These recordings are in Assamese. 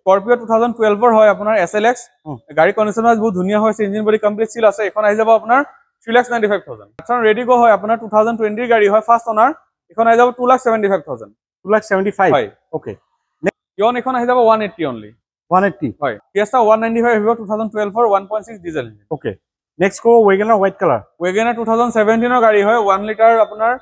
স্কৰপিঅ 2012 হয় আপোনাৰ SLX গাড়ী কন্ডিশন বহুত ধুনিয়া হৈছে ইঞ্জিন বডি কমপ্লিট সিল আছে এখন আহি যাব আপোনাৰ 3,95,000 আচ্ছা ৰেডিগো হয় আপোনাৰ 2020 গাড়ী হয় ফাৰ্স্ট অনাৰ এখন আহি যাব 2,75,000 2,75,000 হয় ওকে ইয়ন এখন আহি যাব 180 অনলি 180 হয় Fiesta 195 আহিব 2012 ৰ 1.6 ডিজেল ইঞ্জিন ওকে নেক্সট কো WagonR হোৱাইট কালাৰ WagonR 2017 ৰ গাড়ী হয় 1 লিটাৰ আপোনাৰ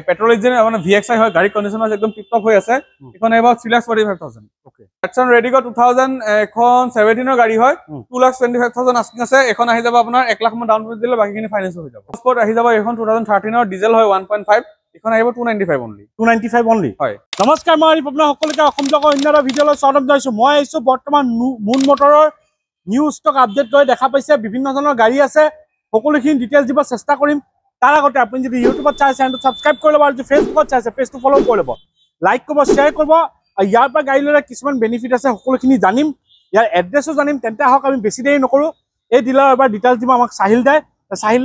পেট্ৰল ইঞ্জিন মানে VXI হয় গাড়ী কন্ডিশন একদম টিপ টপ হৈ আছে এখন আহিব 3,45,000 ওকে এক্সন ৰেডিগো 2000 এখন 17 ৰ গাড়ী হয় 2,25,000 আস্কিং আছে এখন আহি যাব আপোনাৰ 1 লাখ মান ডাউন পেমেন্ট দিলে বাকিখিনি ফাইনান্স হৈ যাব স্পট আহি যাব এখন 2013 ৰ ডিজেল হয় 1.5 এখন আহিব 295 অনলি 295 অনলি হয় নমস্কাৰ মই আপোনাক সকলোকে অসম ব্লগৰ অন্য এটা ভিডিঅ'লৈ স্বাগতম জনাইছো মই আহিছো বৰ্তমান মুন মটৰৰ নিউ ষ্টক আপডেট লৈ দেখা পাইছে বিভিন্ন ধৰণৰ গাড়ী আছে সকলোখিনি ডিটেইলছ দিব চেষ্টা কৰিম তাৰ আগতে আপুনি যদি ইউটিউবত চাই চেনেলটো সাবস্ক্ৰাইব কৰি ল'ব আৰু যদি ফেচবুকত চাইছে পেজটো ফলো কৰি ল'ব লাইক কৰিব শ্বেয়াৰ কৰিব আৰু ইয়াৰ পৰা গাড়ী ললে কিছুমান বেনিফিট আছে সকলোখিনি জানিম ইয়াৰ এড্ৰেছো জানিম তেন্তে আহক আমি বেছি দেৰি নকৰো এই ডিলাৰ এবাৰ ডিটেইলছ দিব আমাক সাহিল দাৰ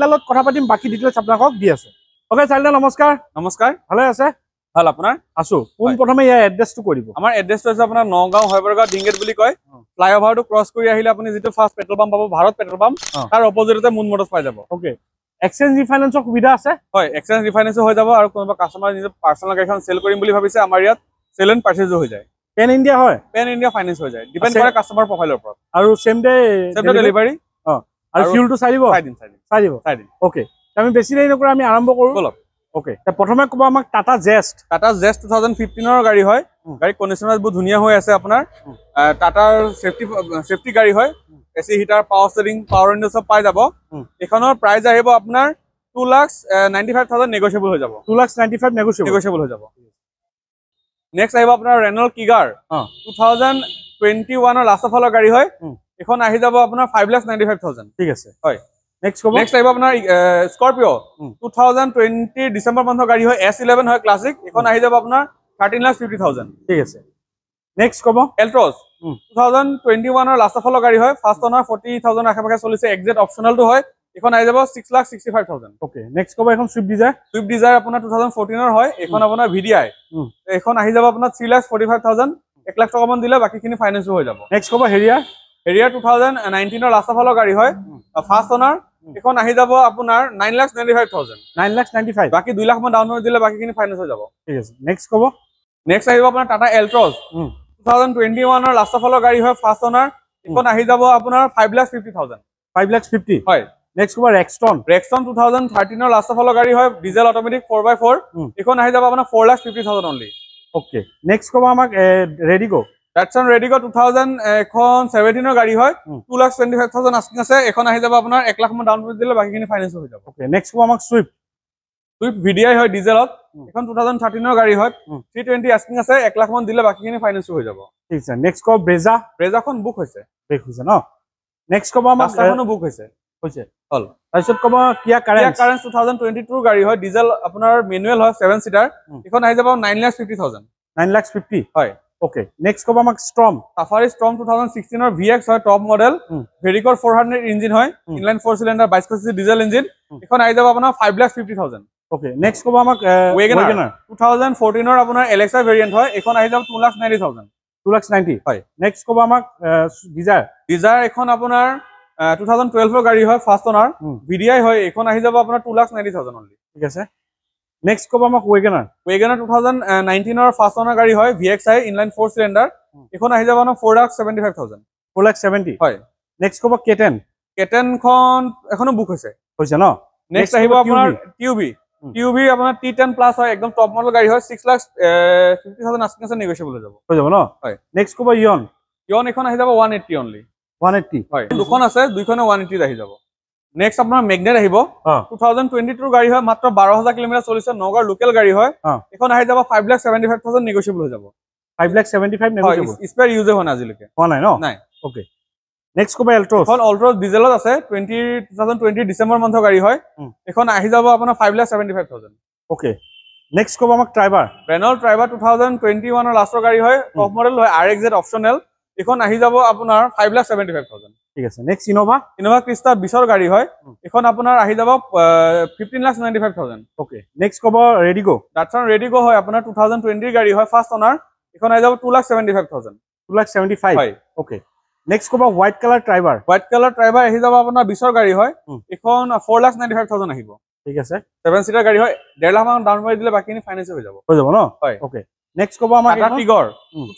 লগত কথা পাতিম বাকি ডিটেইলছ আপোনাক দি আছে ওকে সাহিল দা নমস্কাৰ ভালে আছে ভাল আপোনাৰ আছো কোন প্ৰথমে ইয়াৰ এড্ৰেছটো কৰিব আমাৰ এড্ৰেছটো আছে আপোনাৰ নগাঁও হয়বৰগাঁও ডিংগেট বুলি কয় ফ্লাইওভাৰটো ক্ৰছ কৰি আহিলে আপুনি যেটো ফাৰ্স্ট পেট্ৰল পাম্প পাব ভাৰত পেট্ৰল পাম্প তাৰ অপজিটতে মুন মটৰছ পাই যাব ওকে এক্সচেঞ্জ ৰিফাইনেন্সৰ সুবিধা আছে হয় এক্সচেঞ্জ ৰিফাইনেন্সো হৈ যাব আৰু কোনোবা কাস্টমাৰ নিজৰ পাৰ্সোনাল গাড়ীখন সেল কৰিম বুলি ভাবিছে আমাৰ ইয়াত সেল এণ্ড পাৰচেজো হৈ যায় পেন ইণ্ডিয়া হয় পেন ইণ্ডিয়া ফাইনেন্স হৈ যায় ডিপেন্ড কৰে কাস্টমাৰ প্ৰফাইলৰ ওপৰত আৰু সেম ডে ডেলিভাৰী আৰু ফিউলটো চাই দিব ওকে আমি বেছি দেৰি নকৰা আমি আৰম্ভ কৰো বলক ওকে তে প্ৰথমে ক'ব আমাক টাটা জেষ্ট 2015 ৰ গাড়ী হয় গাড়ী কন্ডিশন বহুত ধুনিয়া হৈ আছে আপোনাৰ টাটাৰ সেফটি গাড়ী হয় AC heater power steering power window সব পাই যাব এখনৰ প্ৰাইস আহিব আপোনাৰ 2,95,000 নেগোশিয়েবল হৈ যাব 2,95,000 নেগোশিয়েবল হৈ যাব নেক্সট আহিব আপোনাৰ ৰেনল্ট কিগাৰ 2021 ৰ লাষ্ট অফ গাড়ী হয় এখন আহি যাব আপোনাৰ 5,95,000 ঠিক আছে হয় নেক্সট আহিব আপোনাৰ স্কৰপিঅ 2020 ডিসেম্বৰ মাহৰ গাড়ী হয় S11 হয় ক্লাছিক এখন আহি যাব আপোনাৰ 13,50,000 ঠিক আছে নেক্সট কব এল্ট্ৰছ 2021 ৰ লাষ্ট অফ গাড়ী হয় ফাৰ্স্ট অনাৰ 40,000 আশে-পাশে চলিছে এক্সিট অপচনেলটো হয় এখন আহি যাব 6,65,000 ওকে নেক্সট কব এখন সুইফট ডিজায়াৰ আপোনাৰ 2014 ৰ হয় এখন আপোনাৰ VDI এখন আহি যাব আপোনাৰ 3,45,000 1 লাখ টকা মান দিলে বাকিখিনি ফাইনান্সো হৈ যাব নেক্সট কব হেৰিয়াৰ 2019 ৰ লাষ্ট অফ গাড়ী হয় ফাৰ্স্ট অনাৰ এখন আহি যাব আপোনাৰ 9,95,000 বাকি 2 লাখ মান ডাউন পেমেন্ট দিলে বাকিখিনি ফাইনান্স হৈ যাব ঠিক আছে নেক্সট কব নেক্সট আহিব আপোনাৰ টাটা এল্ট্ৰছ 2021 ৰ লাষ্ট অফ গাড়ী হয় ফাৰ্স্ট অনাৰ এখন আহি যাব আপোনাৰ 5,50,000 হয় নেক্সট কব ৰেক্সটন 2013 ৰ লাষ্ট অফ গাড়ী হয় ডিজেল অটোমেটিক 4x4 এখন আহি যাব আপোনাৰ 4,50,000 অনলি ওকে নেক্সট কব আমাক ৰেডিগো Datsun Radigo 2000 এখন 17 ৰ গাড়ী হয় 2,25,000 আস্কিং আছে এখন আহি যাব আপোনাৰ 1 লাখ মান ডাউন পেমেন্ট দিলে বাকিখিনি ফাইনান্স হৈ যাব ওকে নেক্সট কব আমাক সুইফট VDI হয় ডিজেলত এখন 2013 ৰ গাড়ী হয় 320 আস্কিং আছে 1 লাখ মান দিলে বাকিখিনি ফাইনান্স হৈ যাব ঠিক আছে নেক্সট কব ব্ৰেজাখন বুক হৈছে ন নেক্সট কব আমাক কাস্টমাৰনো বুক হৈছে হল তাৰপিছত কব কিয়া কাৰেন্স 2022 ৰ গাড়ী হয় ডিজেল আপোনাৰ মেনুৱেল হয় 7 সিটাৰ এখন আহি যাব 9,50,000 9,50,000 হয় ওকে নেক্সট কব আমাক স্ট্ৰম সাফাৰি স্ট্ৰম 2016 ৰ VX হয় টপ মডেল ভেৰিকৰ 400 ইঞ্জিন হয় ইনলাইন 4 সিলিন্ডাৰ 22 সিসি ডিজেল ইঞ্জিন এখন আহি যাব আপোনাৰ 5,50,000 ওকে নেক্সট কব আমাক WagonR 2014 ৰ আপোনাৰ LXI ভেৰিয়েন্ট হয় এখন আহি যাব 2,90,000 2,90,000 হয় নেক্সট কব আমাক ডিজায়াৰ এখন আপোনাৰ 2012 ৰ গাড়ী হয় ফাৰ্স্ট অনাৰ VDI হয় এখন আহি যাব আপোনাৰ 2,90,000 অনলি ঠিক আছে নেক্সট কব আমাক WagonR 2019 ৰ ফাৰ্স্ট অনাৰ গাড়ী হয় VXI ইনলাইন 4 সিলিন্ডাৰ এখন আহি যাব আপোনাৰ 4,75,000 4,70,000 হয় নেক্সট কব কেটেন খন এখনো বুক হৈছে ন নেক্সট আহিব আপোনাৰ QB আপোনাৰ T10 প্লাস হয় একদম টপ মডেল গাড়ী হয় 6,50,000 আস্কিং আছে নেগোশিয়েবল হৈ যাব ন হয় নেক্সট কব ইয়ন এখন আহি যাব 180 অনলি 180 হয় দুখন আছে দুইখনে 180 আহি যাব নেক্সট আপোনাৰ মেগনেট আহিব 2022 গাড়ী হয় মাত্ৰ 12,000 কিলোমিটাৰ চলিছে নগাঁও লোকেল গাড়ী হয় এখন আহি যাব 5,75,000 নেগোশিয়েবল হৈ যাব 5,75,000 নেগোশিয়েবল স্পেয়াৰ ইউজ হোৱা নাই আজিলৈকে হোৱা নাই ন নাই ওকে নেক্সট কব এল্ট্ৰছ ডিজেলত আছে 2020 ডিসেম্বৰ মাহৰ গাড়ী হয় এখন আহি যাব আপোনাৰ 5,75,000 ওকে নেক্সট কব আমাক ট্ৰাইবাৰ ৰেনল্ট ট্ৰাইবাৰ 2021 ৰ লাষ্টৰ গাড়ী হয় টপ মডেল হয় RXZ অপচনেল এখন আহি যাব আপোনাৰ 5,75,000 ঠিক আছে নেক্সট ইনোভা ক্ৰিষ্টা 20 ৰ গাড়ী হয় এখন আপোনাৰ আহি যাব 15,95,000 ওকে নেক্সট কব ৰেডিগো Datsun Radigo হয় আপোনাৰ 2020 গাড়ী হয় ফাৰ্স্ট অনাৰ এখন আহি যাব 2,75,000 2,75,000 হয় ওকে নেক্সট ক'ব white colour Triber white colour Triber আহি যাব আপোনাৰ 20ৰ গাড়ী হয় এখন 4,95,000 আহিব ঠিক আছে 7 সিটাৰ গাড়ী হয় 1.5 লাখ মান ডাউন পেমেণ্ট দিলে বাকিখিনি ফাইনেন্স হৈ যাব ন হয় ওকে নেক্সট ক'ব আমাৰ টাটা টিগৰ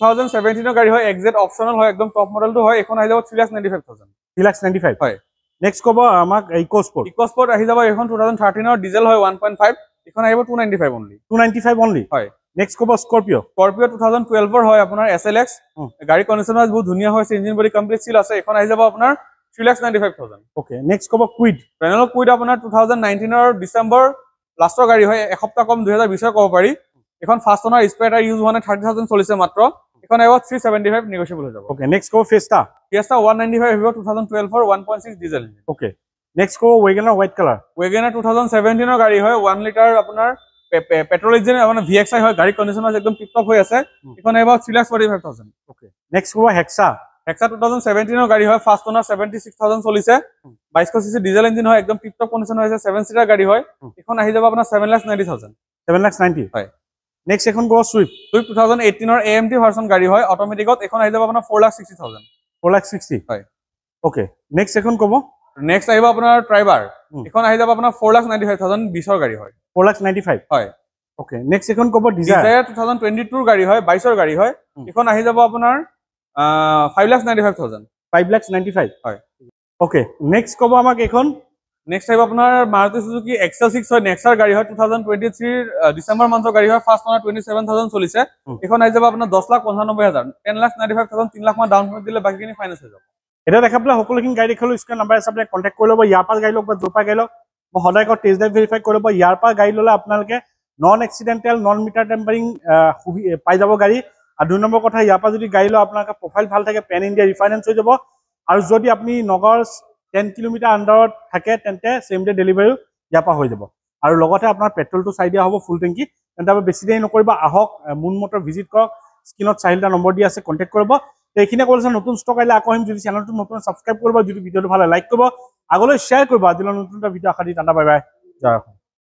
2017ৰ গাড়ী হয় এক্সেট অপচনেল হয় একদম টপ মডেলটো হয় এখন আহি যাব 3,95,000 3,95,000 হয় নেক্সট ক'ব আমাক ইকোস্পৰ্ট আহি যাব এখন 2013ৰ ডিজেল হয় 1.5 এখন আহিব 295 অনলি 295 অনলি হয় নেক্সট ক'ব স্কৰপিঅ 2012ৰ হয় আপোনাৰ SLX গাড়ী কণ্ডিশ্যন বহুত ধুনীয়া হৈছে ইঞ্জিন বডি কমপ্লিট সিল আছে এখন আহি যাব আপোনাৰ 3,95,000 ওকে নেক্সট ক'ব কুইড ৰেনল্ট কুইড আপোনাৰ 2019ৰ ডিচেম্বৰ লাষ্টৰ গাড়ী হয় এসপ্তাহ কম 2020ৰ ক'ব পাৰি এখন ফাৰ্ষ্ট ওনাৰ স্পেয়াৰ ইউজ হোৱা নাই 30,000 চলিছে মাত্ৰ এখন আহিব 375 নেগোচিয়েবল হৈ যাব ওকে নেক্সট ক'ব ফেস্টা 195 আহিব 2012ৰ 1.6 ডিজেল ওকে নেক্সট ক'ব ৱেগনাৰ হোৱাইট কালাৰ ৱেগনাৰ 2017ৰ গাড়ী হয় 1 লিটাৰ আপোনাৰ পেট্ৰল ইঞ্জিন মানে VXI হয় গাড়ী কণ্ডিশ্যন একদম টিপ টপ হৈ আছে এখন আহিব 3,45,000 ওকে নেক্সট ক'ব হেক্সা 2017ৰ গাড়ী হয় ফাৰ্ষ্ট ওনাৰ 76,000 চলিছে 2200 সিসি ডিজেল ইঞ্জিন হয় একদম টিপ টপ কণ্ডিশ্যন হৈ আছে 7 সিটাৰ গাড়ী হয় এখন আহি যাব আপোনাৰ 7,90,000 7,90,000 হয় নেক্সট এখন ক'ব সুইফট 2018ৰ AMT ভাৰ্চন গাড়ী হয় অটোমেটিকত এখন আহি যাব আপোনাৰ 4,60,000 4,60,000 হয় ওকে নেক্সট এখন ক'ব নেক্সট আহিব আপোনাৰ ট্ৰাইবাৰ এখন আহি যাব আপোনাৰ 4,95,000 20ৰ গাড়ী হয় 4,95,000 হয় ওকে নেক্সট এখন ক'ব ডিজায়াৰ 2022ৰ গাড়ী হয় 22ৰ গাড়ী হয় এখন আহি যাব আপোনাৰ 5,95,000 5,95,000 হয় ওকে নেক্সট ক'ব আমাক এখন নেক্সট আহিব আপোনাৰ মাৰুতি সুজুকি XL6 হয় নেক্সাৰ গাড়ী হয় 2023 ডিসেম্বৰ মান্থৰ গাড়ী হয় ফাৰ্ষ্ট ওনাৰ 27,000 চলিছে এখন আহি যাব আপোনাৰ 10,95,000 10,95,000 3 লাখ মান ডাউন পেমেণ্ট দিলে বাকিখিনি ফাইনেন্স হৈ যাব এটা দেখা পেলাই সকলোখিনি গাড়ী দেখালো স্ক্ৰীন নাম্বাৰ আছে আপুনি কণ্টেক্ট কৰি ল'ব ইয়াৰ পৰা গাড়ী লওক বা য'ৰ পৰা গাড়ী লওক মই সদায় কওঁ টেষ্ট ড্ৰাইভ ভেৰিফাই কৰি ল'ব ইয়াৰ পৰা গাড়ী ল'লে আপোনালোকে non accidental non meter tampering পাই যাব গাড়ী আৰু 2 নম্বৰ কথা ইয়াৰ পৰা যদি গাড়ী লয় আপোনালোকৰ প্ৰফাইল ভাল থাকে পেন ইণ্ডিয়া ৰিফাইনেন্স হৈ যাব আৰু যদি আপুনি নগৰ 10 কিলোমিটাৰ আণ্ডাৰত থাকে তেন্তে চেম ডে ডেলিভাৰীও ইয়াৰ পৰা হৈ যাব আৰু লগতে আপোনাৰ পেট্ৰলটো চাই দিয়া হ'ব ফুল টেংকি তেন্তে আপুনি বেছি দেৰি নকৰিব আহক মুন মটৰ ভিজিট কৰক স্ক্ৰীনত চাহিলটা নম্বৰ দি আছে কণ্টেক্ট কৰিব এইখিনিয়ে ক'লে নতুন ষ্টক আহিলে আকৌ আহিম যদি চেনেলটো নতুন ছাবস্ক্ৰাইব কৰিব যদি ভিডিঅ'টো ভাল লাইক কৰিব আগলৈ শ্বেয়াৰ কৰিব আজিলৈ নতুন এটা ভিডিঅ' আশা দি টাটা বাই বাই জয়